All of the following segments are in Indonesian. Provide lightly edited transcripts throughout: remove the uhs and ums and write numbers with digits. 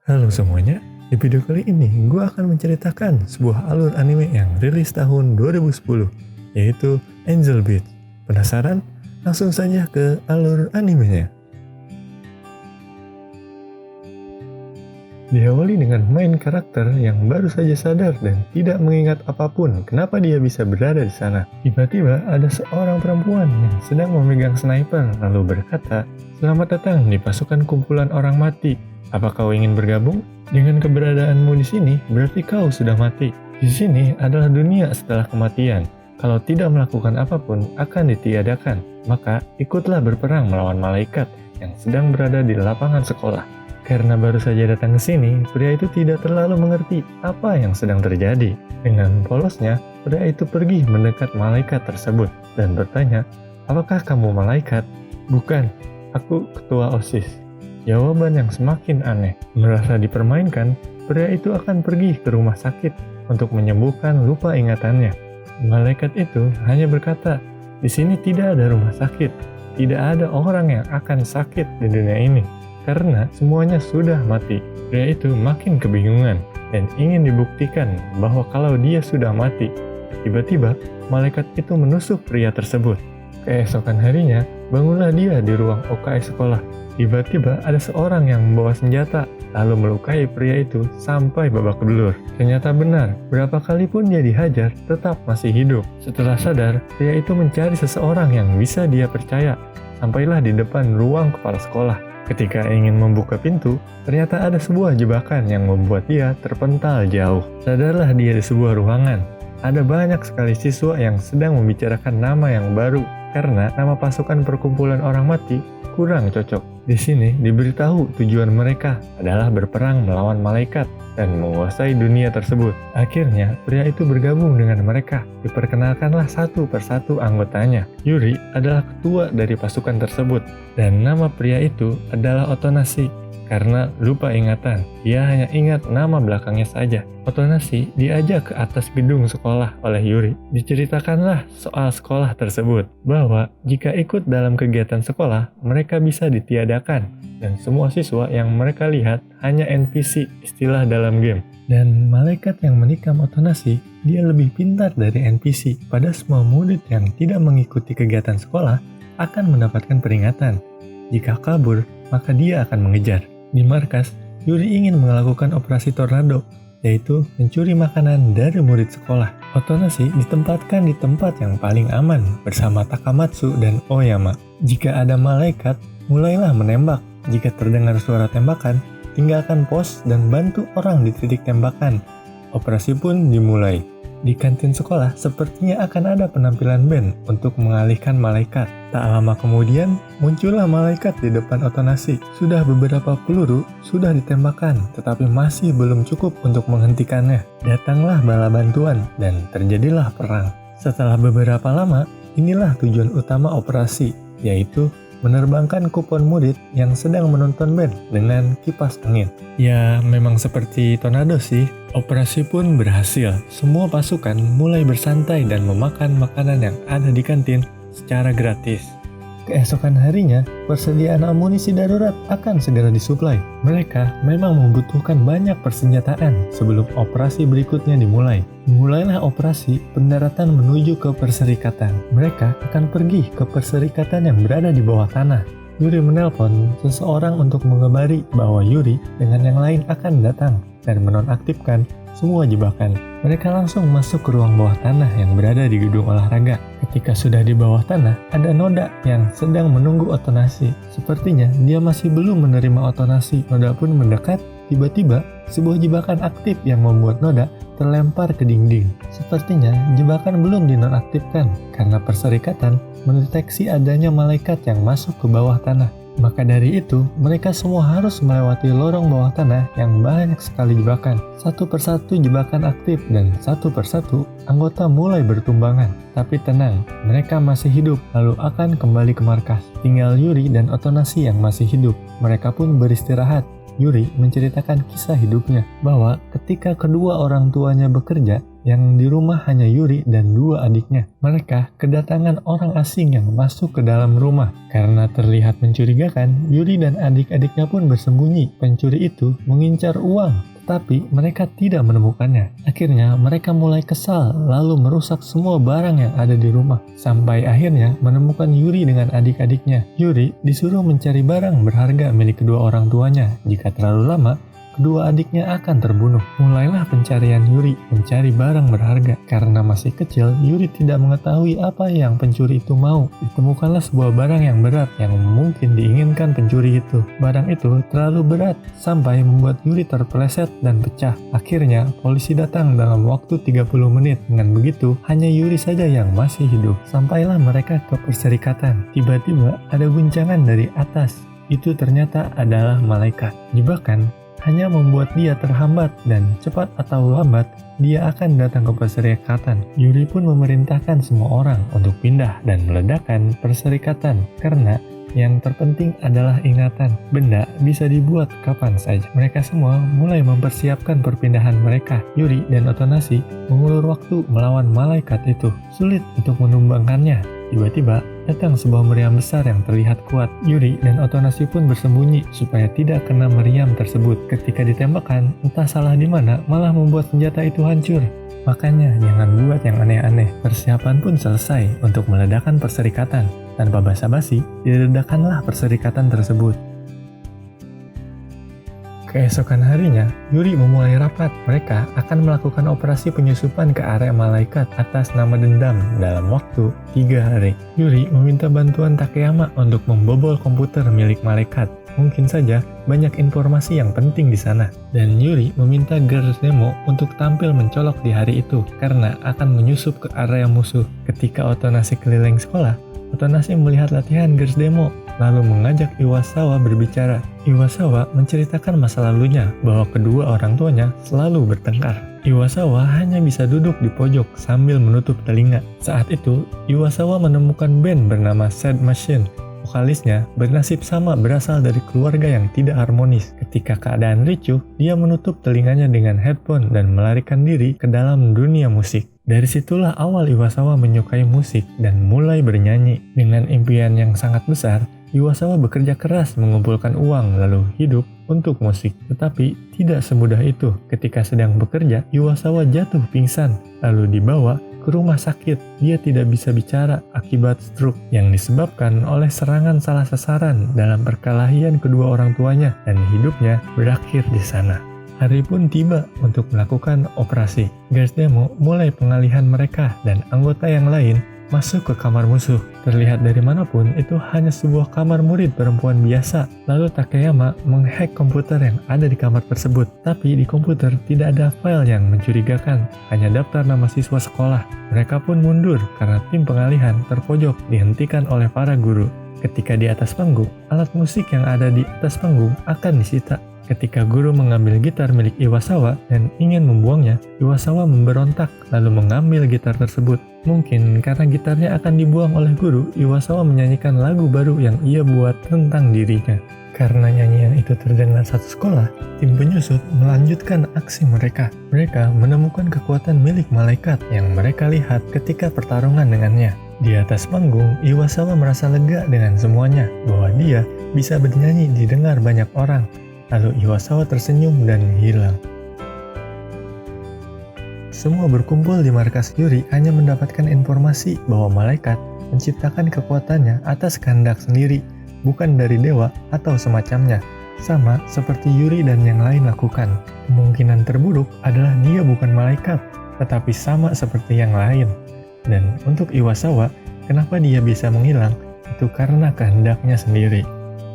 Halo semuanya, di video kali ini gue akan menceritakan sebuah alur anime yang rilis tahun 2010, yaitu Angel Beats. Penasaran? Langsung saja ke alur animenya. Diawali dengan main karakter yang baru saja sadar dan tidak mengingat apapun kenapa dia bisa berada di sana. Tiba-tiba ada seorang perempuan yang sedang memegang sniper lalu berkata, "Selamat datang di pasukan kumpulan orang mati. Apa kau ingin bergabung? Dengan keberadaanmu di sini, berarti kau sudah mati. Di sini adalah dunia setelah kematian. Kalau tidak melakukan apapun akan ditiadakan. Maka ikutlah berperang melawan malaikat yang sedang berada di lapangan sekolah." Karena baru saja datang ke sini, pria itu tidak terlalu mengerti apa yang sedang terjadi. Dengan polosnya, pria itu pergi mendekat malaikat tersebut dan bertanya, "Apakah kamu malaikat?" "Bukan, aku ketua OSIS." Jawaban yang semakin aneh. Merasa dipermainkan, pria itu akan pergi ke rumah sakit untuk menyembuhkan lupa ingatannya. Malaikat itu hanya berkata, "Di sini tidak ada rumah sakit. Tidak ada orang yang akan sakit di dunia ini. Karena semuanya sudah mati." Pria itu makin kebingungan dan ingin dibuktikan bahwa kalau dia sudah mati. Tiba-tiba, malaikat itu menusuk pria tersebut. Keesokan harinya, bangunlah dia di ruang OKS sekolah. Tiba-tiba ada seorang yang membawa senjata, lalu melukai pria itu sampai babak belur. Ternyata benar, berapa kali pun dia dihajar, tetap masih hidup. Setelah sadar, pria itu mencari seseorang yang bisa dia percaya. Sampailah di depan ruang kepala sekolah. Ketika ingin membuka pintu, ternyata ada sebuah jebakan yang membuat dia terpental jauh. Sadarlah dia di sebuah ruangan. Ada banyak sekali siswa yang sedang membicarakan nama yang baru karena nama pasukan perkumpulan orang mati kurang cocok. Di sini diberitahu tujuan mereka adalah berperang melawan malaikat dan menguasai dunia tersebut. Akhirnya, pria itu bergabung dengan mereka. Diperkenalkanlah satu persatu anggotanya. Yuri adalah ketua dari pasukan tersebut, dan nama pria itu adalah Otonashi. Karena lupa ingatan, dia hanya ingat nama belakangnya saja. Otonashi diajak ke atas gedung sekolah oleh Yuri. Diceritakanlah soal sekolah tersebut, bahwa jika ikut dalam kegiatan sekolah, mereka bisa ditiadakan. Dan semua siswa yang mereka lihat hanya NPC, istilah dalam game. Dan malaikat yang menikam Otonashi, dia lebih pintar dari NPC. Pada semua murid yang tidak mengikuti kegiatan sekolah akan mendapatkan peringatan. Jika kabur, maka dia akan mengejar. Di markas, Yuri ingin melakukan operasi tornado, yaitu mencuri makanan dari murid sekolah. Otonashi ditempatkan di tempat yang paling aman bersama Takamatsu dan Oyama. Jika ada malaikat, mulailah menembak. Jika terdengar suara tembakan, tinggalkan pos dan bantu orang di titik tembakan. Operasi pun dimulai. Di kantin sekolah, sepertinya akan ada penampilan band untuk mengalihkan malaikat. Tak lama kemudian, muncullah malaikat di depan Otonashi. Sudah beberapa peluru sudah ditembakkan, tetapi masih belum cukup untuk menghentikannya. Datanglah bala bantuan, dan terjadilah perang. Setelah beberapa lama, inilah tujuan utama operasi, yaitu menerbangkan kupon murid yang sedang menonton band dengan kipas angin. Ya, memang seperti tornado sih. Operasi pun berhasil. Semua pasukan mulai bersantai dan memakan makanan yang ada di kantin secara gratis. Keesokan harinya, persediaan amunisi darurat akan segera disuplai. Mereka memang membutuhkan banyak persenjataan sebelum operasi berikutnya dimulai. Mulailah operasi pendaratan menuju ke perserikatan. Mereka akan pergi ke perserikatan yang berada di bawah tanah. Yuri menelpon seseorang untuk mengabari bahwa Yuri dengan yang lain akan datang dan menonaktifkan semua jebakan. Mereka langsung masuk ke ruang bawah tanah yang berada di gedung olahraga. Ketika sudah di bawah tanah, ada Noda yang sedang menunggu Otonashi. Sepertinya dia masih belum menerima Otonashi. Noda pun mendekat. Tiba-tiba, sebuah jebakan aktif yang membuat Noda terlempar ke dinding. Sepertinya jebakan belum dinonaktifkan karena perserikatan mendeteksi adanya malaikat yang masuk ke bawah tanah. Maka dari itu, mereka semua harus melewati lorong bawah tanah yang banyak sekali jebakan. Satu persatu jebakan aktif dan satu persatu anggota mulai bertumbangan. Tapi tenang, mereka masih hidup lalu akan kembali ke markas. Tinggal Yuri dan Otonashi yang masih hidup. Mereka pun beristirahat. Yuri menceritakan kisah hidupnya bahwa ketika kedua orang tuanya bekerja, yang di rumah hanya Yuri dan 2 adiknya. Mereka kedatangan orang asing yang masuk ke dalam rumah. Karena terlihat mencurigakan, Yuri dan adik-adiknya pun bersembunyi. Pencuri itu mengincar uang, tapi mereka tidak menemukannya. Akhirnya mereka mulai kesal lalu merusak semua barang yang ada di rumah. Sampai akhirnya menemukan Yuri dengan adik-adiknya. Yuri disuruh mencari barang berharga milik kedua orang tuanya. Jika terlalu lama, kedua adiknya akan terbunuh. Mulailah pencarian Yuri mencari barang berharga. Karena masih kecil, Yuri tidak mengetahui apa yang pencuri itu mau. Ditemukanlah sebuah barang yang berat yang mungkin diinginkan pencuri itu. Barang itu terlalu berat sampai membuat Yuri terpeleset dan pecah. Akhirnya, polisi datang dalam waktu 30 menit. Dengan begitu, hanya Yuri saja yang masih hidup. Sampailah mereka ke perserikatan. Tiba-tiba ada guncangan dari atas. Itu ternyata adalah malaikat. Jebakan hanya membuat dia terhambat dan cepat atau lambat dia akan datang ke perserikatan. Yuri pun memerintahkan semua orang untuk pindah dan meledakkan perserikatan karena yang terpenting adalah ingatan. Benda bisa dibuat kapan saja. Mereka semua mulai mempersiapkan perpindahan mereka. Yuri dan Otonashi mengulur waktu melawan malaikat itu. Sulit untuk menumbangkannya. Tiba-tiba datang sebuah meriam besar yang terlihat kuat. Yuri dan Otonashi pun bersembunyi supaya tidak kena meriam tersebut. Ketika ditembakkan, entah salah di mana, malah membuat senjata itu hancur. Makanya jangan buat yang aneh-aneh. Persiapan pun selesai untuk meledakkan perserikatan. Tanpa basa-basi, diledakkanlah perserikatan tersebut. Keesokan harinya, Yuri memulai rapat. Mereka akan melakukan operasi penyusupan ke area malaikat atas nama dendam dalam waktu 3 hari. Yuri meminta bantuan Takeyama untuk membobol komputer milik malaikat. Mungkin saja banyak informasi yang penting di sana. Dan Yuri meminta Girls Demo untuk tampil mencolok di hari itu karena akan menyusup ke area musuh. Ketika Otonashi keliling sekolah, Otonashi melihat latihan Girls Demo, lalu mengajak Iwasawa berbicara. Iwasawa menceritakan masa lalunya bahwa kedua orang tuanya selalu bertengkar. Iwasawa hanya bisa duduk di pojok sambil menutup telinga. Saat itu, Iwasawa menemukan band bernama Sad Machine. Vokalisnya bernasib sama berasal dari keluarga yang tidak harmonis. Ketika keadaan ricuh, dia menutup telinganya dengan headphone dan melarikan diri ke dalam dunia musik. Dari situlah awal Iwasawa menyukai musik dan mulai bernyanyi. Dengan impian yang sangat besar, Iwasawa bekerja keras mengumpulkan uang lalu hidup untuk musik. Tetapi tidak semudah itu. Ketika sedang bekerja, Iwasawa jatuh pingsan lalu dibawa ke rumah sakit. Dia tidak bisa bicara akibat stroke yang disebabkan oleh serangan salah sasaran dalam perkelahian kedua orang tuanya dan hidupnya berakhir di sana. Hari pun tiba untuk melakukan operasi. Girls Demo mulai pengalihan mereka dan anggota yang lain masuk ke kamar musuh. Terlihat dari manapun itu hanya sebuah kamar murid perempuan biasa. Lalu Takeyama menghack komputer yang ada di kamar tersebut. Tapi di komputer tidak ada file yang mencurigakan, hanya daftar nama siswa sekolah. Mereka pun mundur karena tim pengalihan terpojok dihentikan oleh para guru. Ketika di atas panggung, alat musik yang ada di atas panggung akan disita. Ketika guru mengambil gitar milik Iwasawa dan ingin membuangnya, Iwasawa memberontak lalu mengambil gitar tersebut. Mungkin karena gitarnya akan dibuang oleh guru, Iwasawa menyanyikan lagu baru yang ia buat tentang dirinya. Karena nyanyian itu terdengar satu sekolah, tim penyusup melanjutkan aksi mereka. Mereka menemukan kekuatan milik malaikat yang mereka lihat ketika pertarungan dengannya. Di atas panggung, Iwasawa merasa lega dengan semuanya, bahwa dia bisa bernyanyi didengar banyak orang. Lalu Iwasawa tersenyum dan hilang. Semua berkumpul di markas Yuri hanya mendapatkan informasi bahwa malaikat menciptakan kekuatannya atas kehendak sendiri, bukan dari dewa atau semacamnya. Sama seperti Yuri dan yang lain lakukan. Kemungkinan terburuk adalah dia bukan malaikat, tetapi sama seperti yang lain. Dan untuk Iwasawa, kenapa dia bisa menghilang? Itu karena kehendaknya sendiri.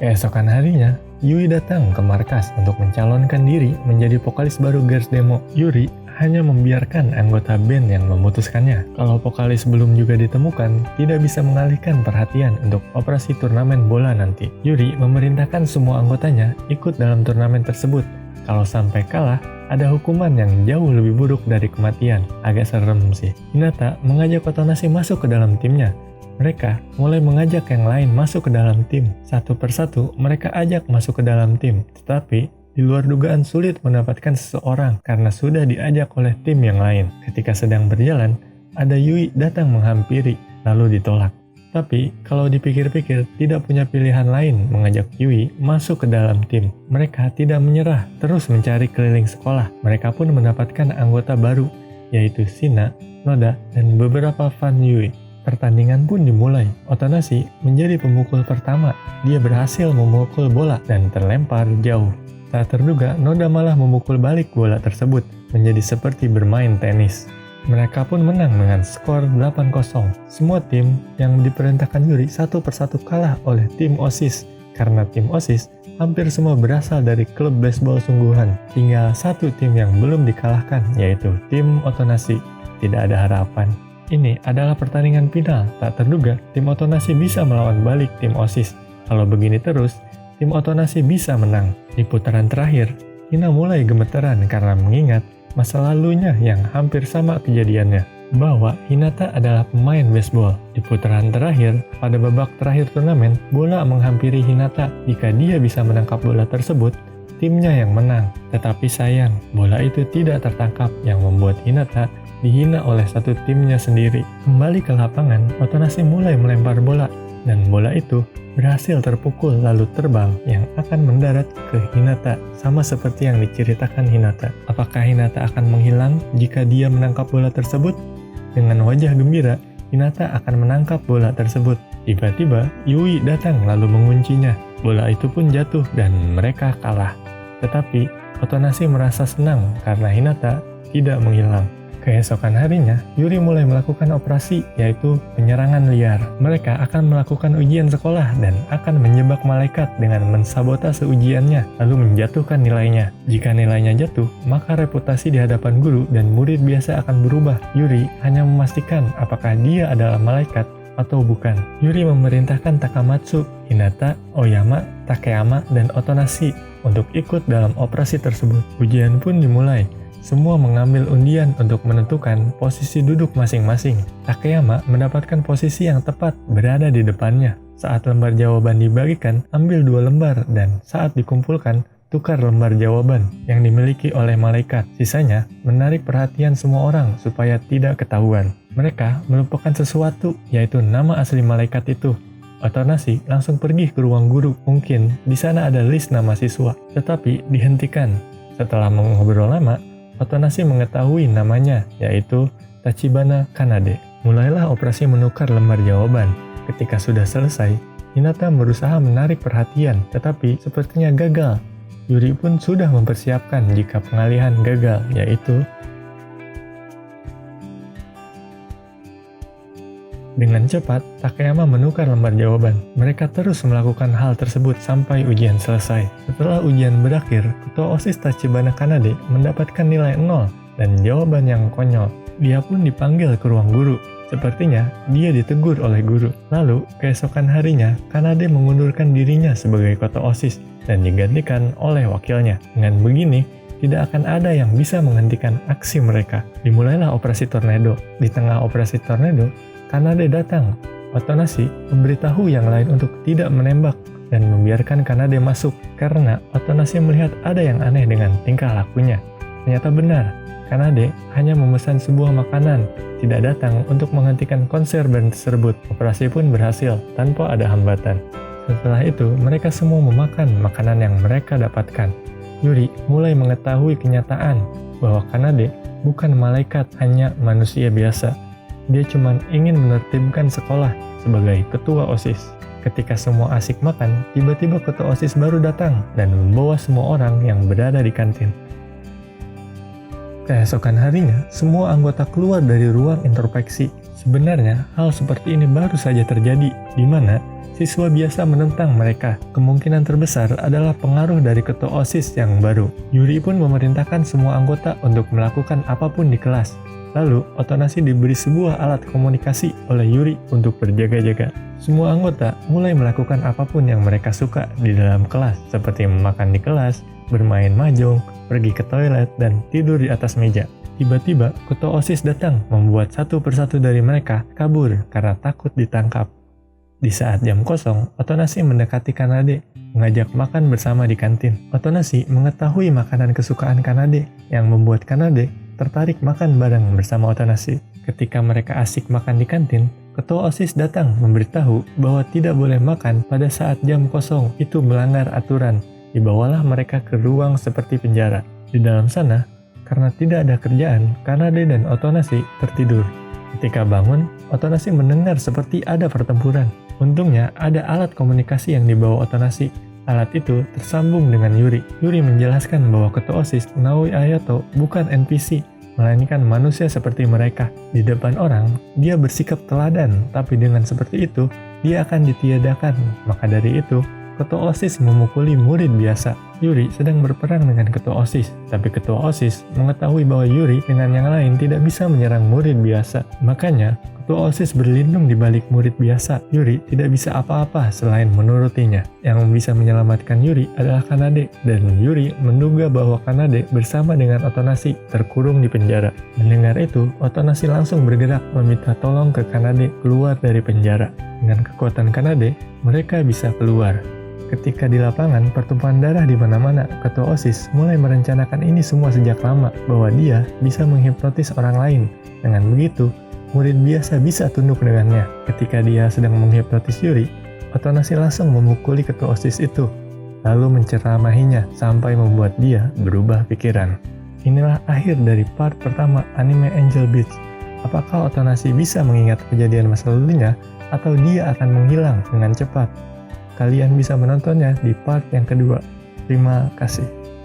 Keesokan harinya, Yui datang ke markas untuk mencalonkan diri menjadi vokalis baru Girls Demo. Yuri hanya membiarkan anggota band yang memutuskannya. Kalau vokalis belum juga ditemukan, tidak bisa mengalihkan perhatian untuk operasi turnamen bola nanti. Yuri memerintahkan semua anggotanya ikut dalam turnamen tersebut. Kalau sampai kalah, ada hukuman yang jauh lebih buruk dari kematian. Agak serem sih. Hinata mengajak Otonashi masuk ke dalam timnya. Mereka mulai mengajak yang lain masuk ke dalam tim. Satu persatu mereka ajak masuk ke dalam tim. Tetapi Di luar dugaan sulit mendapatkan seseorang karena sudah diajak oleh tim yang lain. Ketika sedang berjalan, ada Yui datang menghampiri, lalu ditolak. Tapi kalau dipikir-pikir, tidak punya pilihan lain mengajak Yui masuk ke dalam tim. Mereka tidak menyerah, terus mencari keliling sekolah. Mereka pun mendapatkan anggota baru, yaitu Shina, Noda, dan beberapa fan Yui. Pertandingan pun dimulai. Otonashi menjadi pemukul pertama. Dia berhasil memukul bola dan terlempar jauh. Tak terduga, Noda malah memukul balik bola tersebut, menjadi seperti bermain tenis. Mereka pun menang dengan skor 8-0. Semua tim yang diperintahkan Yuri satu persatu kalah oleh tim OSIS. Karena tim OSIS hampir semua berasal dari klub baseball sungguhan. Tinggal satu tim yang belum dikalahkan, yaitu tim Otonashi. Tidak ada harapan. Ini adalah pertandingan final. Tak terduga, tim Otonashi bisa melawan balik tim OSIS. Kalau begini terus, tim Otonashi bisa menang. Di putaran terakhir, Hina mulai gemeteran karena mengingat masa lalunya yang hampir sama kejadiannya, bahwa Hinata adalah pemain baseball. Di putaran terakhir, pada babak terakhir turnamen, bola menghampiri Hinata. Jika dia bisa menangkap bola tersebut, timnya yang menang. Tetapi sayang, bola itu tidak tertangkap yang membuat Hinata dihina oleh satu timnya sendiri. Kembali ke lapangan, Otonashi mulai melempar bola, dan bola itu berhasil terpukul lalu terbang yang akan mendarat ke Hinata, sama seperti yang diceritakan Hinata. Apakah Hinata akan menghilang jika dia menangkap bola tersebut? Dengan wajah gembira, Hinata akan menangkap bola tersebut. Tiba-tiba, Yui datang lalu menguncinya. Bola itu pun jatuh dan mereka kalah. Tetapi, Otonashi merasa senang karena Hinata tidak menghilang. Keesokan harinya, Yuri mulai melakukan operasi, yaitu penyerangan liar. Mereka akan melakukan ujian sekolah dan akan menjebak malaikat dengan mensabotase ujiannya, lalu menjatuhkan nilainya. Jika nilainya jatuh, maka reputasi di hadapan guru dan murid biasa akan berubah. Yuri hanya memastikan apakah dia adalah malaikat atau bukan. Yuri memerintahkan Takamatsu, Hinata, Oyama, Takeyama, dan Otonashi untuk ikut dalam operasi tersebut. Ujian pun dimulai. Semua mengambil undian untuk menentukan posisi duduk masing-masing. Takeyama mendapatkan posisi yang tepat berada di depannya. Saat lembar jawaban dibagikan, ambil 2 lembar dan saat dikumpulkan, tukar lembar jawaban yang dimiliki oleh malaikat. Sisanya menarik perhatian semua orang supaya tidak ketahuan. Mereka melupakan sesuatu, yaitu nama asli malaikat itu. Otonashi langsung pergi ke ruang guru. Mungkin di sana ada list nama siswa, tetapi dihentikan. Setelah mengobrol lama, Otonashi mengetahui namanya, yaitu Tachibana Kanade. Mulailah operasi menukar lembar jawaban. Ketika sudah selesai, Hinata berusaha menarik perhatian, tetapi sepertinya gagal. Yuri pun sudah mempersiapkan jika pengalihan gagal, yaitu dengan cepat, Takeyama menukar lembar jawaban. Mereka terus melakukan hal tersebut sampai ujian selesai. Setelah ujian berakhir, Ketua OSIS Tachibana Kanade mendapatkan nilai 0 dan jawaban yang konyol. Dia pun dipanggil ke ruang guru. Sepertinya dia ditegur oleh guru. Lalu, keesokan harinya, Kanade mengundurkan dirinya sebagai Ketua OSIS dan digantikan oleh wakilnya. Dengan begini, tidak akan ada yang bisa menghentikan aksi mereka. Dimulailah operasi tornado. Di tengah operasi tornado, Kanade datang. Otonashi memberitahu yang lain untuk tidak menembak dan membiarkan Kanade masuk karena Otonashi melihat ada yang aneh dengan tingkah lakunya. Ternyata benar, Kanade hanya memesan sebuah makanan, tidak datang untuk menghentikan konser band tersebut. Operasi pun berhasil tanpa ada hambatan. Setelah itu, mereka semua memakan makanan yang mereka dapatkan. Yuri mulai mengetahui kenyataan bahwa Kanade bukan malaikat, hanya manusia biasa. Dia cuma ingin menertibkan sekolah sebagai ketua OSIS. Ketika semua asik makan, tiba-tiba ketua OSIS baru datang dan membawa semua orang yang berada di kantin. Keesokan harinya, semua anggota keluar dari ruang introspeksi. Sebenarnya, hal seperti ini baru saja terjadi, di mana siswa biasa menentang mereka. Kemungkinan terbesar adalah pengaruh dari ketua OSIS yang baru. Yuri pun memerintahkan semua anggota untuk melakukan apapun di kelas. Lalu, Otonashi diberi sebuah alat komunikasi oleh Yuri untuk berjaga-jaga. Semua anggota mulai melakukan apapun yang mereka suka di dalam kelas, seperti makan di kelas, bermain mahjong, pergi ke toilet, dan tidur di atas meja. Tiba-tiba, ketua OSIS datang membuat satu persatu dari mereka kabur karena takut ditangkap. Di saat jam kosong, Otonasi mendekati Kanade, mengajak makan bersama di kantin. Otonasi mengetahui makanan kesukaan Kanade, yang membuat Kanade tertarik makan bareng bersama Otonasi. Ketika mereka asik makan di kantin, Ketua OSIS datang memberitahu bahwa tidak boleh makan pada saat jam kosong, itu melanggar aturan. Dibawalah mereka ke ruang seperti penjara. Di dalam sana, karena tidak ada kerjaan, Kanade dan Otonasi tertidur. Ketika bangun, Otonasi mendengar seperti ada pertempuran. Untungnya, ada alat komunikasi yang dibawa Otonasi. Alat itu tersambung dengan Yuri. Yuri menjelaskan bahwa Ketua OSIS, Naoi Ayato, bukan NPC, melainkan manusia seperti mereka. Di depan orang, dia bersikap teladan, tapi dengan seperti itu, dia akan ditiadakan. Maka dari itu, Ketua OSIS memukuli murid biasa. Yuri sedang berperang dengan Ketua OSIS, tapi Ketua OSIS mengetahui bahwa Yuri dengan yang lain tidak bisa menyerang murid biasa. Makanya, Ketua OSIS berlindung di balik murid biasa. Yuri tidak bisa apa-apa selain menurutinya. Yang bisa menyelamatkan Yuri adalah Kanade, dan Yuri menduga bahwa Kanade bersama dengan Otonasi terkurung di penjara. Mendengar itu, Otonasi langsung bergerak meminta tolong ke Kanade keluar dari penjara. Dengan kekuatan Kanade, mereka bisa keluar. Ketika di lapangan, pertumpahan darah di mana-mana, Ketua OSIS mulai merencanakan ini semua sejak lama, bahwa dia bisa menghipnotis orang lain. Dengan begitu, murid biasa bisa tunduk dengannya. Ketika dia sedang menghipnotis Yuri, Otonasi langsung memukuli Ketua OSIS itu, lalu menceramahinya sampai membuat dia berubah pikiran. Inilah akhir dari part pertama anime Angel Beats. Apakah Otonasi bisa mengingat kejadian masa lalunya, atau dia akan menghilang dengan cepat? Kalian bisa menontonnya di part yang kedua. Terima kasih.